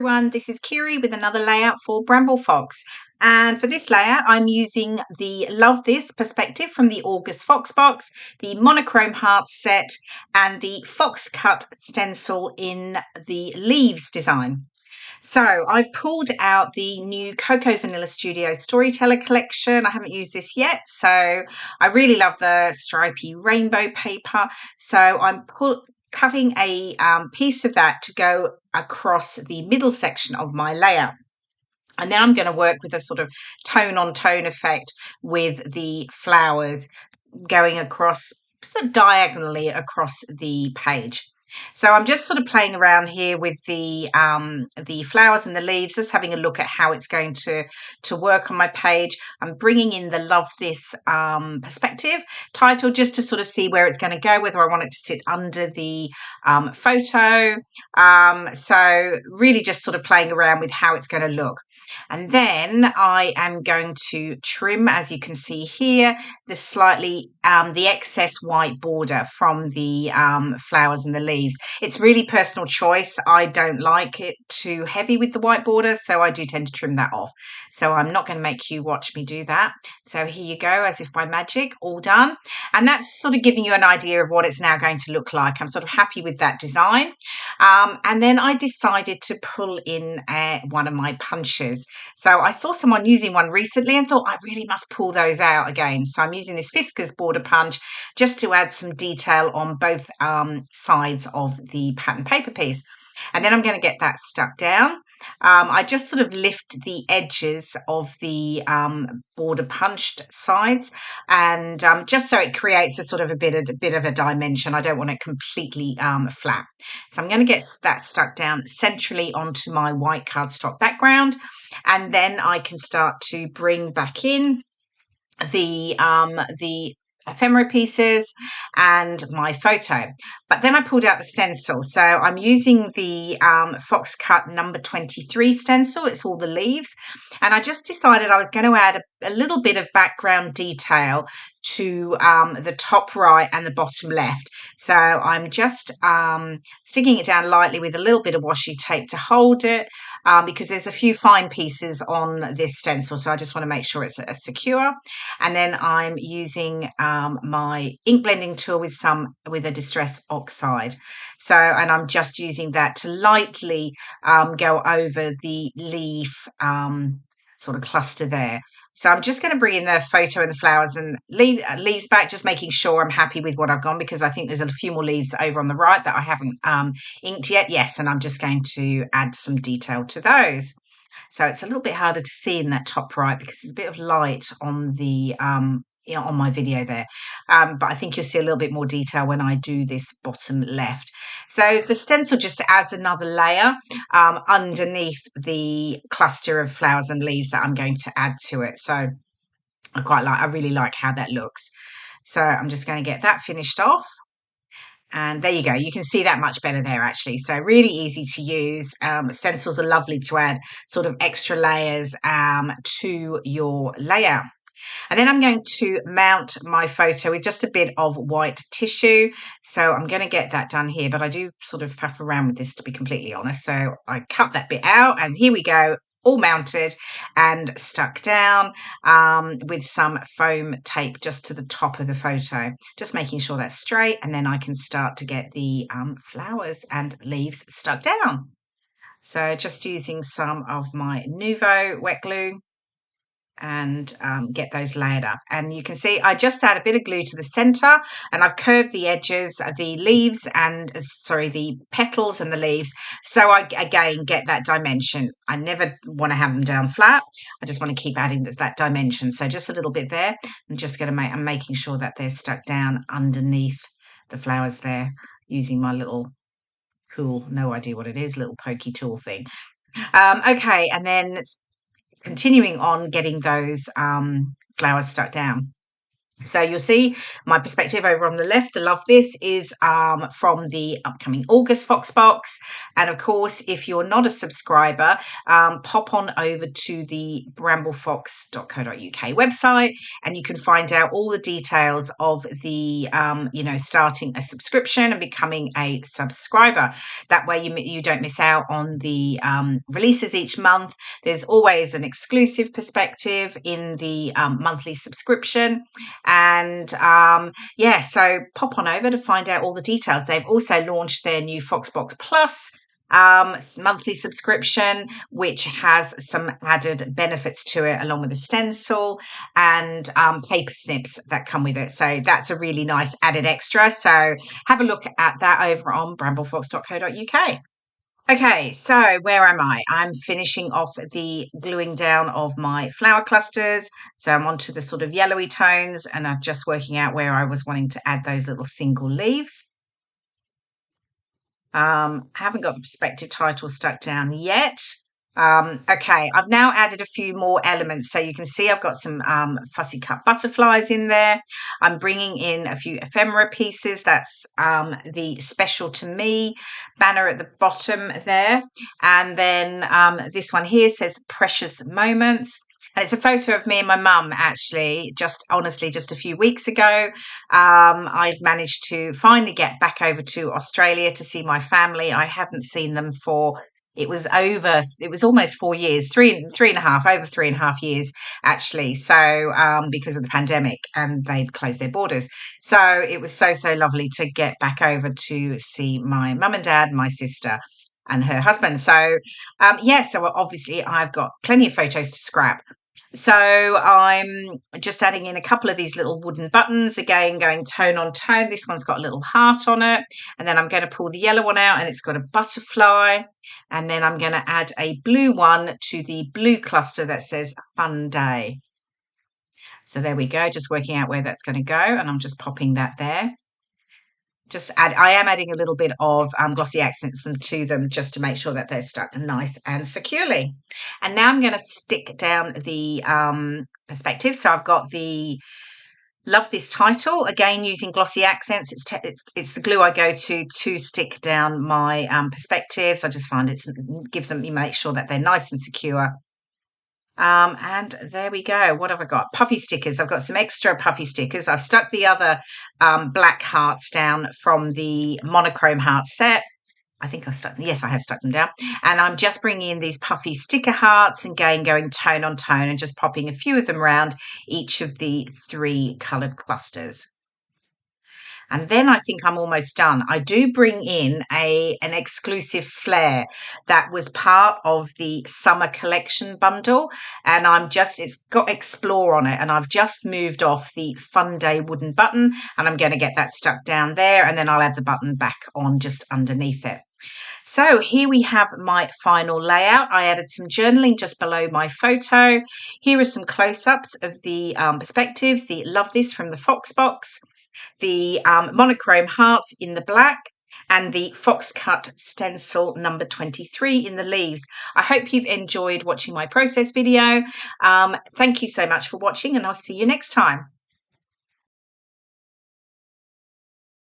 Everyone, this is Kirei with another layout for Bramble Fox, and for this layout I'm using the Love This Perspective from the August Fox box, the Monochrome Hearts set and the Fox cut stencil in the leaves design. So I've pulled out the new Cocoa Vanilla Studio Storyteller collection. I haven't used this yet, so I really love the stripy rainbow paper, so I'm cutting a piece of that to go across the middle section of my layout. And then I'm going to work with a sort of tone on tone effect with the flowers going across, sort of diagonally across the page. So I'm just sort of playing around here with the flowers and the leaves, just having a look at how it's going to work on my page. I'm bringing in the Love This Perspective title just to sort of see where it's going to go, whether I want it to sit under the photo. So really just sort of playing around with how it's going to look. And then I am going to trim, as you can see here, the slightly the excess white border from the flowers and the leaves. It's really personal choice. I don't like it too heavy with the white border, so I do tend to trim that off. So I'm not going to make you watch me do that. So here you go, as if by magic, all done. And that's sort of giving you an idea of what it's now going to look like. I'm sort of happy with that design. And then I decided to pull in one of my punches. So I saw someone using one recently and thought I really must pull those out again. So I'm using this Fiskars border punch just to add some detail on both sides of the pattern paper piece. And then I'm going to get that stuck down. I just sort of lift the edges of the border punched sides, and just so it creates a sort of a bit of a dimension. I don't want it completely flat. So I'm going to get that stuck down centrally onto my white cardstock background, and then I can start to bring back in the ephemera pieces and my photo. But then I pulled out the stencil, so I'm using the Fox cut number 23 stencil. It's all the leaves, and I just decided I was going to add a little bit of background detail to the top right and the bottom left. So I'm just sticking it down lightly with a little bit of washi tape to hold it, because there's a few fine pieces on this stencil, so I just want to make sure it's secure. And then I'm using my ink blending tool with a distress oxide. So, and I'm just using that to lightly go over the leaf sort of cluster there. So I'm just going to bring in the photo and the flowers and leaves back, just making sure I'm happy with what I've gone, because I think there's a few more leaves over on the right that I haven't inked yet. Yes, and I'm just going to add some detail to those. So it's a little bit harder to see in that top right because there's a bit of light on the on my video there, but I think you'll see a little bit more detail when I do this bottom left. So the stencil just adds another layer underneath the cluster of flowers and leaves that I'm going to add to it. So I really like how that looks. So I'm just going to get that finished off. And there you go. You can see that much better there, actually. So really easy to use. Stencils are lovely to add sort of extra layers to your layout. And then I'm going to mount my photo with just a bit of white tissue. So I'm going to get that done here, but I do sort of faff around with this, to be completely honest. So I cut that bit out, and here we go, all mounted and stuck down with some foam tape just to the top of the photo, just making sure that's straight, and then I can start to get the flowers and leaves stuck down. So just using some of my Nuvo wet glue and get those layered up. And you can see I just add a bit of glue to the center, and I've curved the edges, the leaves and the petals and the leaves, so I again get that dimension. I never want to have them down flat. I just want to keep adding that dimension. So just a little bit there. I'm making sure that they're stuck down underneath the flowers there, using my little tool, no idea what it is, little pokey tool thing. Okay, and then continuing on getting those flowers stuck down. So you'll see my perspective over on the left. The Love This is from the upcoming August Fox box. And of course, if you're not a subscriber, pop on over to the bramblefox.co.uk website and you can find out all the details of the, starting a subscription and becoming a subscriber. That way you don't miss out on the releases each month. There's always an exclusive perspective in the monthly subscription. And so pop on over to find out all the details. They've also launched their new Foxbox Plus monthly subscription, which has some added benefits to it, along with a stencil and paper snips that come with it. So that's a really nice added extra. So have a look at that over on bramblefox.co.uk. Okay, so where am I? I'm finishing off the gluing down of my flower clusters. So I'm onto the sort of yellowy tones and I'm just working out where I was wanting to add those little single leaves. I haven't got the perspective title stuck down yet. Okay, I've now added a few more elements. So you can see I've got some fussy cut butterflies in there. I'm bringing in a few ephemera pieces. That's the Special to Me banner at the bottom there. And then this one here says Precious Moments. And it's a photo of me and my mum, actually, just a few weeks ago. I'd managed to finally get back over to Australia to see my family. I hadn't seen them for it was almost 4 years, over 3.5 years, actually. So, because of the pandemic and they'd closed their borders. So it was so lovely to get back over to see my mum and dad, my sister and her husband. So, so obviously I've got plenty of photos to scrap. So I'm just adding in a couple of these little wooden buttons, again, going tone on tone. This one's got a little heart on it. And then I'm going to pull the yellow one out and it's got a butterfly. And then I'm going to add a blue one to the blue cluster that says Fun Day. So there we go, just working out where that's going to go. And I'm just popping that there. I am adding a little bit of glossy accents to them just to make sure that they're stuck nice and securely. And now I'm going to stick down the perspective. So I've got the Love This title, again using glossy accents. It's the glue I go to stick down my perspectives. I just find you make sure that they're nice and secure. And there we go. What have I got? Puffy stickers. I've got some extra puffy stickers. I've stuck the other black hearts down from the Monochrome Hearts set. I think I have stuck them down. And I'm just bringing in these puffy sticker hearts and going tone on tone and just popping a few of them around each of the 3 coloured clusters. And then I think I'm almost done. I do bring in an exclusive Flair that was part of the summer collection bundle. And it's got Explore on it. And I've just moved off the Fun Day wooden button. And I'm going to get that stuck down there. And then I'll add the button back on just underneath it. So here we have my final layout. I added some journaling just below my photo. Here are some close-ups of the perspectives, the Love This from the Fox box, the Monochrome Hearts in the black, and the Fox Cut stencil number 23 in the leaves. I hope you've enjoyed watching my process video. Thank you so much for watching, and I'll see you next time.